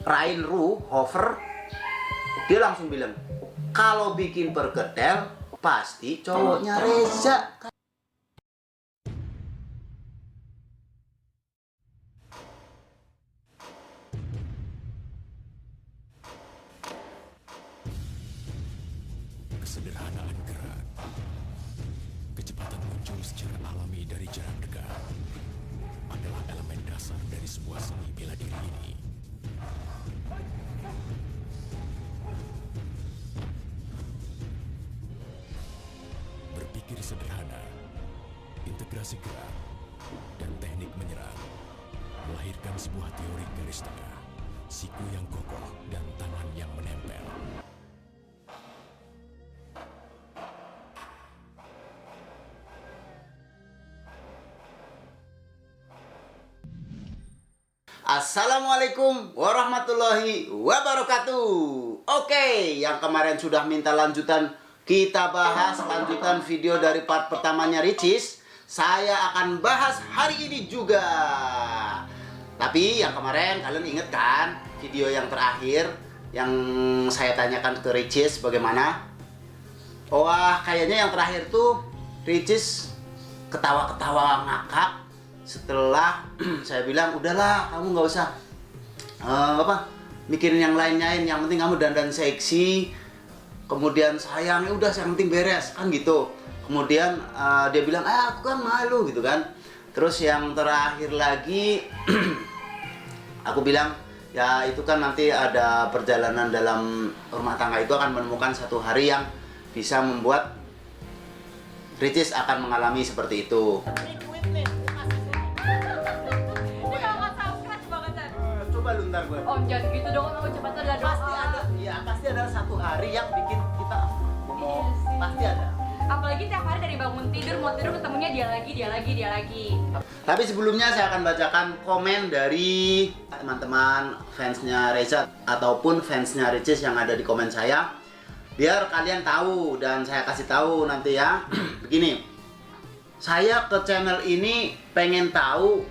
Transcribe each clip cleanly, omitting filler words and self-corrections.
Rain Ru Hover, dia langsung bilang kalau bikin perkedel pasti cowoknya Reza. Kesederhanaan gerak, kecepatan muncul secara alami dari jarak dekat adalah elemen dasar dari sebuah seni bela diri ini. Berpikir sederhana, integrasi gerak, dan teknik menyerang melahirkan sebuah teori garis tengah, siku yang kokoh, dan tangan yang menempel. Assalamualaikum warahmatullahi wabarakatuh. Oke, yang kemarin sudah minta lanjutan, kita bahas lanjutan video dari part pertamanya Ricis. Saya akan bahas hari ini juga. Tapi yang kemarin kalian inget kan video yang terakhir yang saya tanyakan ke Ricis bagaimana? Wah, kayaknya yang terakhir tuh Ricis ketawa-ketawa ngakak. Setelah saya bilang udahlah kamu nggak usah mikirin yang lain-lain, yang penting kamu dandan seksi, kemudian sayang, udah yang penting beres kan gitu. Kemudian dia bilang aku kan malu gitu kan. Terus yang terakhir lagi aku bilang ya itu kan nanti ada perjalanan dalam rumah tangga, itu akan menemukan satu hari yang bisa membuat Ricis akan mengalami seperti itu. Coba lu ntar gue. Om jangan gitu dong, om cepat ada doa. Pasti ada satu hari yang bikin kita Iya sih. pasti ada. Apalagi tiap hari dari bangun tidur, mau tidur ketemunya dia lagi. Tapi sebelumnya saya akan bacakan komen dari teman-teman fansnya Reza ataupun fansnya Ricis yang ada di komen saya, biar kalian tahu dan saya kasih tahu nanti ya. Begini, saya ke channel ini pengen tahu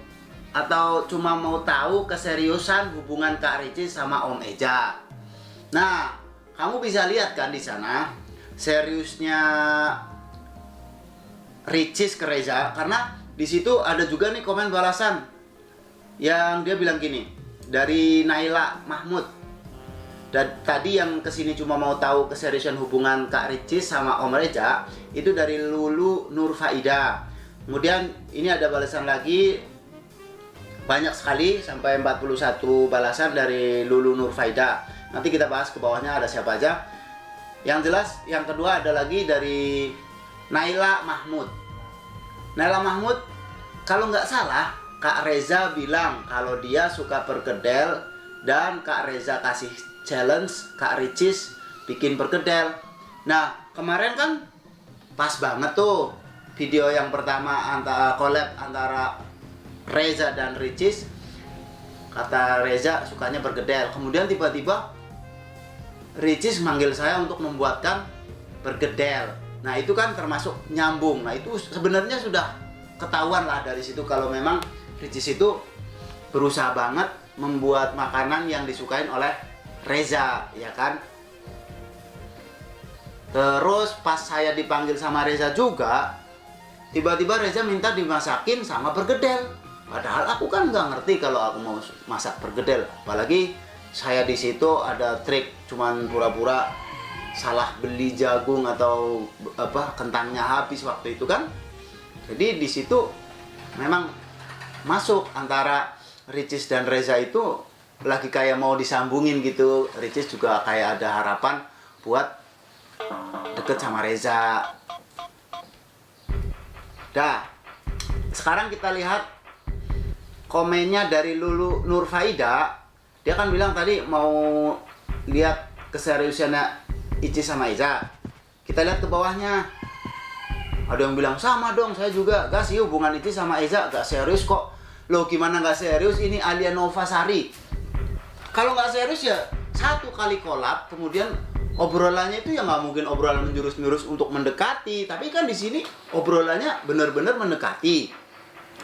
atau cuma mau tahu keseriusan hubungan Kak Ricis sama Om Eja. Nah, kamu bisa lihat kan di sana seriusnya Ricis ke Reza, karena di situ ada juga nih komen balasan yang dia bilang gini dari Naila Mahmud. Dan tadi yang kesini cuma mau tahu keseriusan hubungan Kak Ricis sama Om Reza itu dari Lulu Nurfaida. Kemudian ini ada balasan lagi banyak sekali, sampai 41 balasan dari Lulu Nurfaida. Nanti kita bahas ke bawahnya ada siapa aja. Yang jelas yang kedua ada lagi dari Naila Mahmud. Naila Mahmud, kalau nggak salah Kak Reza bilang kalau dia suka perkedel dan Kak Reza kasih challenge Kak Ricis bikin perkedel. Nah, kemarin kan pas banget tuh video yang pertama antara collab antara Reza dan Ricis. Kata Reza sukanya bergedel. Kemudian tiba-tiba Ricis manggil saya untuk membuatkan bergedel. Nah itu kan termasuk nyambung. Nah itu sebenarnya sudah ketahuan lah dari situ kalau memang Ricis itu berusaha banget membuat makanan yang disukain oleh Reza, ya kan. Terus pas saya dipanggil sama Reza juga, tiba-tiba Reza minta dimasakin sama bergedel. Padahal aku kan nggak ngerti kalau aku mau masak perkedel. Apalagi saya di situ ada trik, cuman pura-pura salah beli jagung atau kentangnya habis waktu itu kan. Jadi di situ memang masuk antara Ricis dan Reza itu lagi kayak mau disambungin gitu. Ricis juga kayak ada harapan buat deket sama Reza. Dah, sekarang kita lihat komennya dari Lulu Nurfaida. Dia kan bilang tadi mau lihat keseriusannya Icis sama Eza. Kita lihat ke bawahnya. Ada yang bilang sama dong, saya juga gak sih hubungan Icis sama Eza gak serius kok. Loh gimana gak serius, ini Alia Novasari. Kalau gak serius ya satu kali collab, kemudian obrolannya itu ya nggak mungkin obrolan menjurus-jurus untuk mendekati. Tapi kan di sini obrolannya benar-benar mendekati.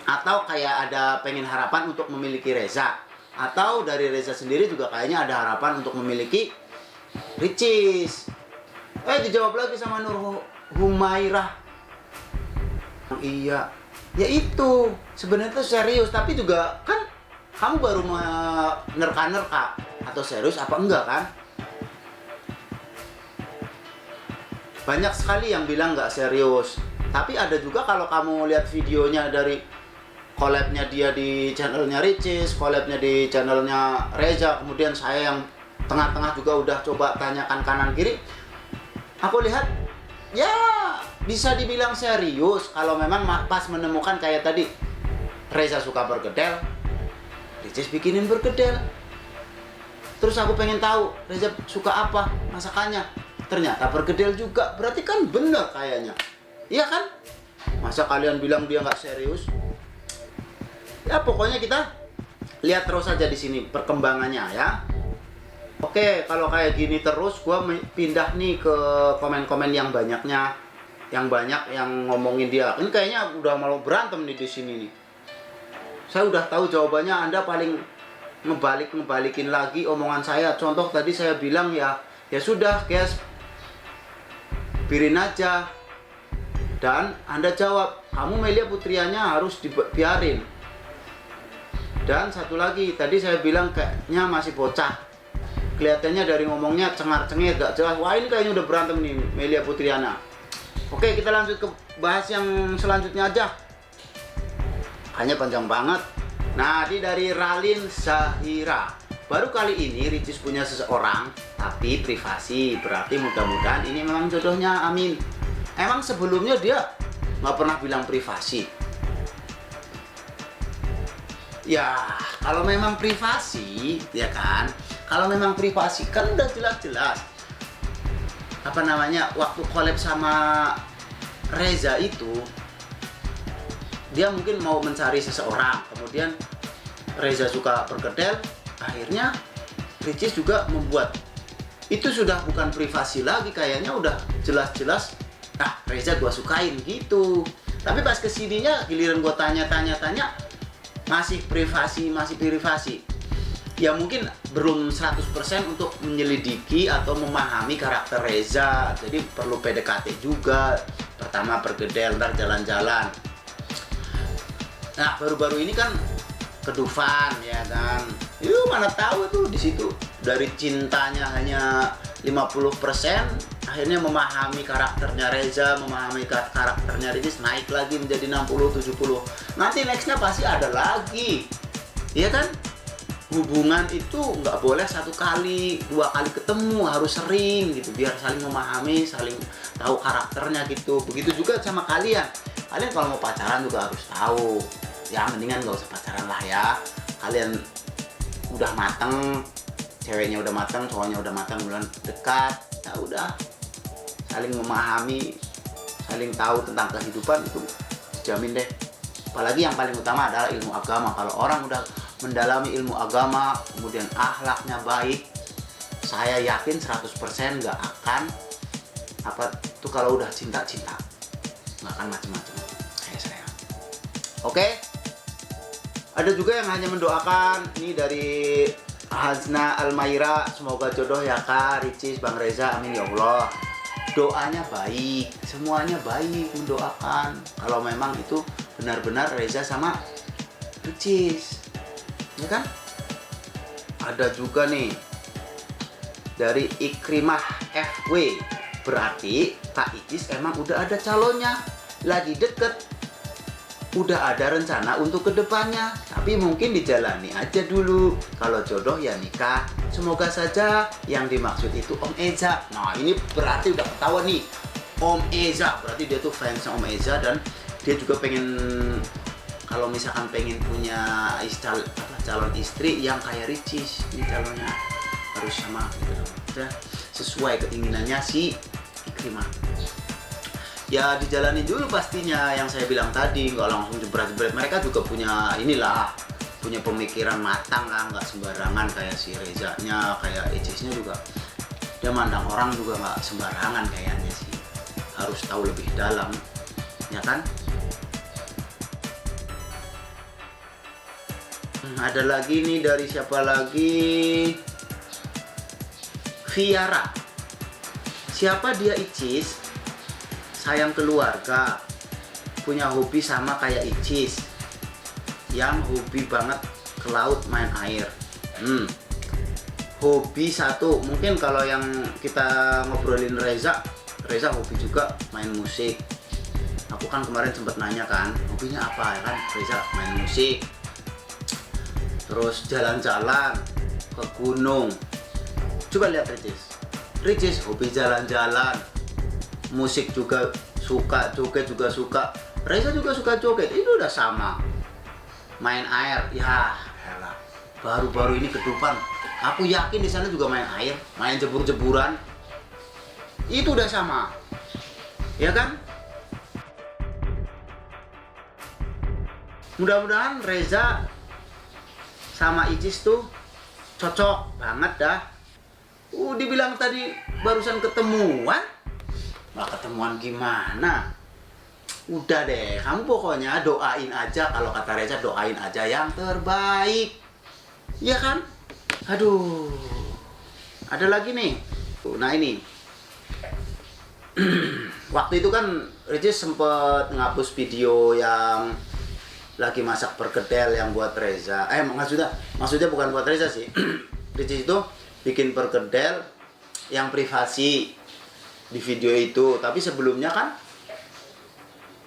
Atau kayak ada pengen harapan untuk memiliki Reza. atau dari Reza sendiri juga kayaknya ada harapan untuk memiliki Ricis. Dijawab lagi sama Nur Humairah. Iya, ya itu sebenarnya itu serius, tapi juga kan kamu baru menerka-nerka atau serius apa enggak kan? Banyak sekali yang bilang nggak serius, tapi ada juga kalau kamu lihat videonya dari collabnya dia di channelnya Ricis, collabnya di channelnya Reza, kemudian saya yang tengah-tengah juga udah coba tanyakan kanan kiri, aku lihat ya bisa dibilang serius kalau memang pas menemukan kayak tadi Reza suka bergedel, Ricis bikinin bergedel. Terus aku pengen tahu Reza suka apa masakannya, ternyata bergedel juga, berarti kan bener kayaknya, iya kan? Masa kalian bilang dia nggak serius? Ya pokoknya kita lihat terus aja di sini perkembangannya ya. Oke, kalau kayak gini terus, gua pindah nih ke komen-komen yang banyaknya, yang banyak yang ngomongin dia. Ini kayaknya udah mau berantem nih di sini nih. Saya udah tahu jawabannya, Anda paling ngebalikin lagi omongan saya. Contoh tadi saya bilang ya sudah guys, biarin aja. Dan Anda jawab, kamu Melia Putrianya harus dibiarin. Dan satu lagi, tadi saya bilang kayaknya masih bocah. Kelihatannya dari ngomongnya cengar-cengir, gak jelas. Wah ini kayaknya udah berantem nih Melia Putriana. Oke, kita lanjut ke bahas yang selanjutnya aja. Hanya panjang banget. Nah, ini dari Ralin Zahira. Baru kali ini Ricis punya seseorang, tapi privasi. Berarti mudah-mudahan ini memang jodohnya, amin. Emang sebelumnya dia nggak pernah bilang privasi? Ya, kalau memang privasi, ya kan? Kalau memang privasi, kan udah jelas-jelas. Apa namanya, waktu collab sama Reza itu, dia mungkin mau mencari seseorang, kemudian Reza suka bergedel, akhirnya Ricis juga membuat. Itu sudah bukan privasi lagi, kayaknya udah jelas-jelas, Reza gua sukain gitu. Tapi pas kesininya giliran gua tanya-tanya, masih privasi. Ya mungkin belum 100% untuk menyelidiki atau memahami karakter Reza. Jadi perlu PDKT juga. Pertama bergedel, ntar jalan-jalan. Nah, baru-baru ini kan ke-Dufan ya kan. Mana tahu tuh di situ dari cintanya hanya 50%, akhirnya memahami karakternya Reza, memahami karakternya Ricis, naik lagi menjadi 60-70. Nanti nextnya pasti ada lagi. Iya kan? Hubungan itu nggak boleh 1 kali, 2 kali ketemu, harus sering gitu, biar saling memahami, saling tahu karakternya gitu. Begitu juga sama kalian. Kalian kalau mau pacaran juga harus tahu. Ya mendingan nggak usah pacaran lah ya. Kalian udah mateng, ceweknya udah mateng, cowoknya udah mateng, bulan dekat, ya udah saling memahami, saling tahu tentang kehidupan, itu dijamin deh. Apalagi yang paling utama adalah ilmu agama. Kalau orang udah mendalami ilmu agama, kemudian akhlaknya baik, saya yakin 100% nggak akan tuh kalau udah cinta nggak akan macem-macem kayak saya. Oke, ada juga yang hanya mendoakan. Ini dari Hazna Almaira, semoga jodoh ya Kak Ricis, Bang Reza, amin ya Allah. Doanya baik, semuanya baik, mendoakan kalau memang itu benar-benar Reza sama Ricis, ya kan? Ada juga nih dari Ikrimah FW, berarti Kak Ricis emang udah ada calonnya, lagi deket, udah ada rencana untuk kedepannya, tapi mungkin dijalani aja dulu. Kalau jodoh ya nikah. Semoga saja yang dimaksud itu Om Eza. Nah ini berarti udah ketahuan nih, Om Eza, berarti dia tuh fansnya Om Eza, dan dia juga pengen, kalau misalkan pengen punya calon istri yang kayak Ricis, ini calonnya harus sama gitu, sesuai keinginannya si Ikrimah. Ya dijalani dulu pastinya, yang saya bilang tadi, nggak langsung jebret-jebret. Mereka juga punya punya pemikiran matang lah, nggak sembarangan kayak si Reza-nya, kayak Ricisnya juga. Dia mandang orang juga nggak sembarangan kayaknya sih, harus tahu lebih dalam, ya kan? Ada lagi nih dari siapa lagi? Viara. Siapa dia Icis? Sayang keluarga. Punya hobi sama kayak Icis. Yang hobi banget ke laut main air. Hobi satu. Mungkin kalau yang kita ngobrolin Reza hobi juga main musik. Aku kan kemarin sempat nanya kan, hobinya apa ya kan? Reza main musik. Terus jalan-jalan ke gunung. Coba lihat Ricis hobi jalan-jalan, musik juga suka, joget juga suka. Reza juga suka joget, itu udah sama. Main air, ya elah. Baru-baru ini kedupan. Aku yakin di sana juga main air, main jebur-jeburan. Itu udah sama, ya kan? Mudah-mudahan Reza sama Icis tuh cocok banget dah. Dibilang tadi barusan ketemuan. Nah, ketemuan gimana? Udah deh, kamu pokoknya doain aja. Kalau kata Reza, doain aja yang terbaik. Iya kan? Aduh. Ada lagi nih. Nah ini. Waktu itu kan Ricis sempet ngapus video yang lagi masak perkedel yang buat Reza. Maksudnya bukan buat Reza sih. Ricis itu bikin perkedel yang privasi di video itu. Tapi sebelumnya kan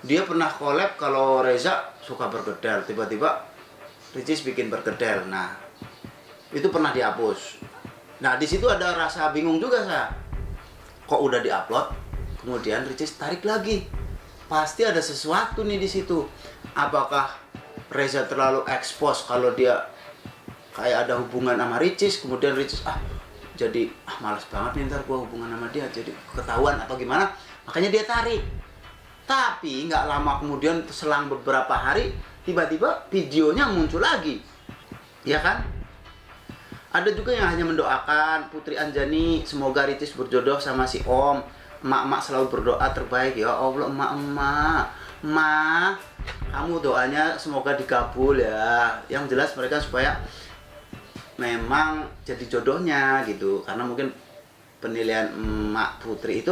dia pernah collab kalau Reza suka perkedel. Tiba-tiba Ricis bikin perkedel. Nah, itu pernah dihapus. Nah, di situ ada rasa bingung juga saya. Kok udah diupload, kemudian Ricis tarik lagi. Pasti ada sesuatu nih di situ. Apakah Reza terlalu expose kalau dia kayak ada hubungan sama Ricis, kemudian Ricis jadi malas banget nih ntar gua hubungan sama dia, jadi ketahuan atau gimana, makanya dia tarik. Tapi nggak lama kemudian selang beberapa hari tiba-tiba videonya muncul lagi, ya kan? Ada juga yang hanya mendoakan Putri Anjani semoga Ricis berjodoh sama si Om. Emak-emak selalu berdoa terbaik ya Allah. Emak, kamu doanya semoga dikabul ya. Yang jelas mereka supaya memang jadi jodohnya gitu. Karena mungkin penilaian emak Putri itu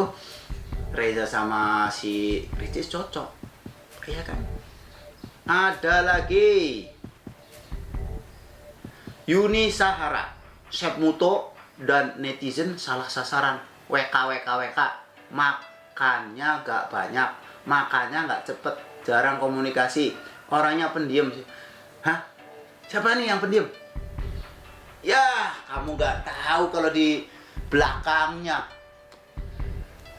Reza sama si Ricis cocok, iya kan? Ada lagi Yuni Sahara, Chef Muto dan netizen salah sasaran. WK, makannya gak banyak, makannya gak cepet, jarang komunikasi, orangnya pendiam. Hah? Siapa nih yang pendiam? Ya, kamu gak tahu kalau di belakangnya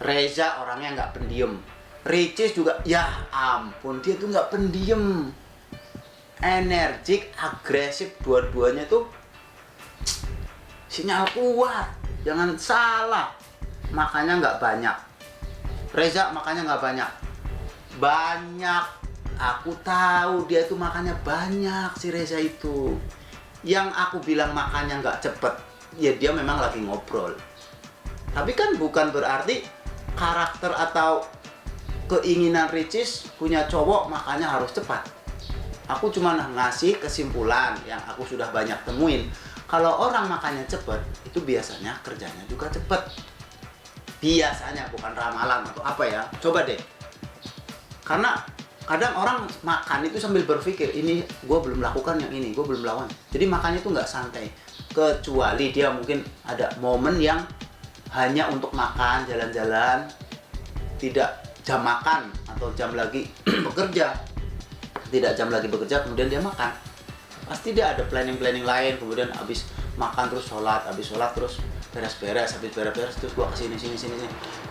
Reza orangnya gak pendiam. Ricis juga, ya ampun, dia tuh gak pendiam. Energik, agresif, dua-duanya tuh sinyal kuat. Jangan salah, makannya nggak banyak. Reza makannya nggak banyak. Banyak, aku tahu dia tuh makannya banyak si Reza itu. Yang aku bilang makannya nggak cepet, ya dia memang lagi ngobrol. Tapi kan bukan berarti karakter atau keinginan Ricis punya cowok makannya harus cepat. Aku cuma ngasih kesimpulan yang aku sudah banyak temuin. Kalau orang makannya cepet, itu biasanya kerjanya juga cepet. Biasanya, bukan ramalan atau apa ya. Coba deh. Karena kadang orang makan itu sambil berpikir, ini gue belum lakukan yang ini, gue belum lawan. Jadi makannya itu nggak santai. Kecuali dia mungkin ada momen yang hanya untuk makan, jalan-jalan, tidak jam makan atau jam lagi bekerja. Tidak jam lagi bekerja kemudian dia makan, pasti dia ada planning lain. Kemudian habis makan terus sholat, habis sholat terus beres-beres, habis beres-beres terus gua kesini sini.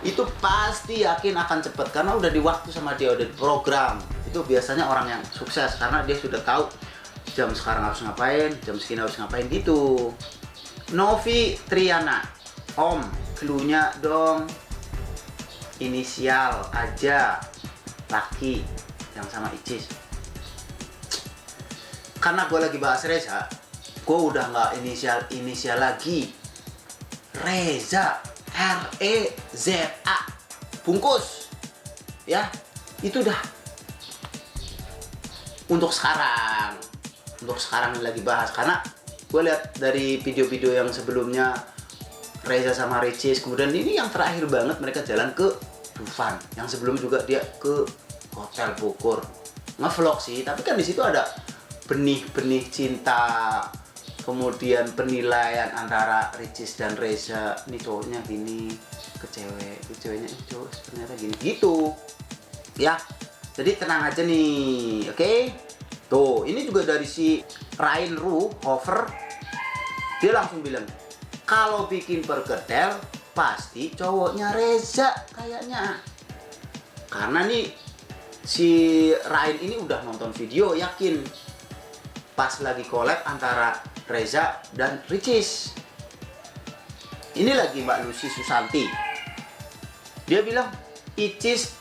Itu pasti yakin akan cepet karena udah di waktu sama dia, udah di program. Itu biasanya orang yang sukses karena dia sudah tahu jam sekarang harus ngapain, jam segini harus ngapain gitu. Novi Triana, Om, clue-nya dong, inisial aja, laki yang sama Icis. Karena gue lagi bahas Reza, gue udah nggak inisial lagi. Reza, R-E-Z-A, bungkus, ya itu dah. Untuk sekarang, untuk sekarang ini lagi bahas, karena gue lihat dari video-video yang sebelumnya Reza sama Ricis, kemudian ini yang terakhir banget mereka jalan ke Dufan, yang sebelum juga dia ke Hotel Bogor ngevlog sih, tapi kan di situ ada benih-benih cinta, kemudian penilaian antara Ricis dan Reza, ini cowoknya gini ke cewek, itu ceweknya ini cowok ternyata gini gitu ya. Jadi tenang aja nih, oke? Tuh, ini juga dari si Rain Ru Hover, dia langsung bilang kalau bikin perkedel pasti cowoknya Reza kayaknya, karena nih si Rain ini udah nonton video, yakin pas lagi collab antara Reza dan Ricis. Ini lagi Mbak Lucy Susanti, dia bilang Icis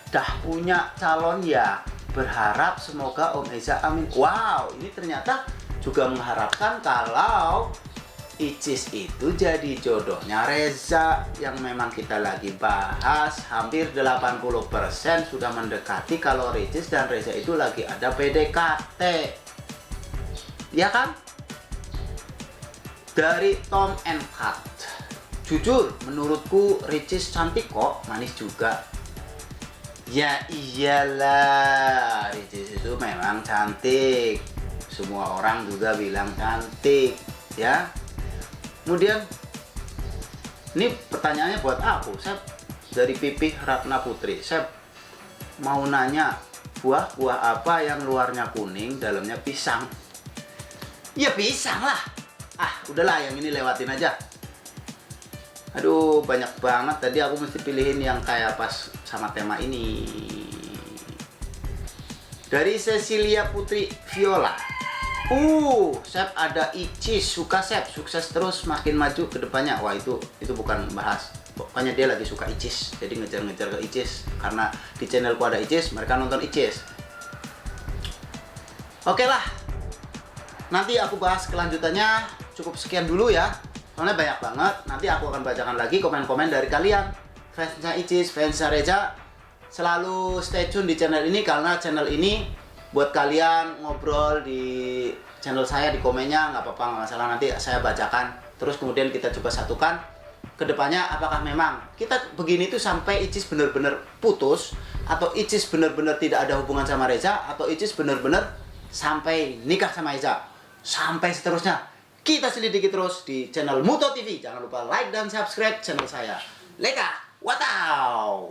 dah punya calon ya, berharap semoga Om Eza amin. Wow, ini ternyata juga mengharapkan kalau Icis itu jadi jodohnya Reza, yang memang kita lagi bahas hampir 80% sudah mendekati kalau Ricis dan Reza itu lagi ada PDKT, ya kan? Dari Tom and Kat, jujur menurutku Ricis cantik kok, manis juga. Ya iyalah, Ricis itu memang cantik, semua orang juga bilang cantik ya. Kemudian ini pertanyaannya buat aku, Sep, dari Pipih Ratna Putri. Sep, mau nanya, buah apa yang luarnya kuning dalamnya pisang? Ya pisang lah. Ah udahlah, yang ini lewatin aja. Aduh, banyak banget. Tadi aku mesti pilihin yang kayak pas sama tema ini. Dari Cecilia Putri Viola. Sep ada Icis, suka Sep, sukses terus makin maju ke depannya. Wah, itu bukan bahas. Pokoknya dia lagi suka Icis, jadi ngejar-ngejar ke Icis. Karena di channelku ada Icis, mereka nonton Icis. Oke lah. Nanti aku bahas kelanjutannya. Cukup sekian dulu ya. Soalnya banyak banget, nanti aku akan bacakan lagi komen-komen dari kalian, fansnya Icis, fansnya Reza. Selalu stay tune di channel ini, karena channel ini buat kalian ngobrol di channel saya, di komennya, nggak apa-apa, nggak masalah, nanti saya bacakan. Terus kemudian kita coba satukan kedepannya, apakah memang kita begini tuh sampai Icis bener-bener putus, atau Icis bener-bener tidak ada hubungan sama Reza, atau Icis bener-bener sampai nikah sama Reza, sampai seterusnya. Kita selidiki terus di channel Muto TV. Jangan lupa like dan subscribe channel saya. Leka, watau!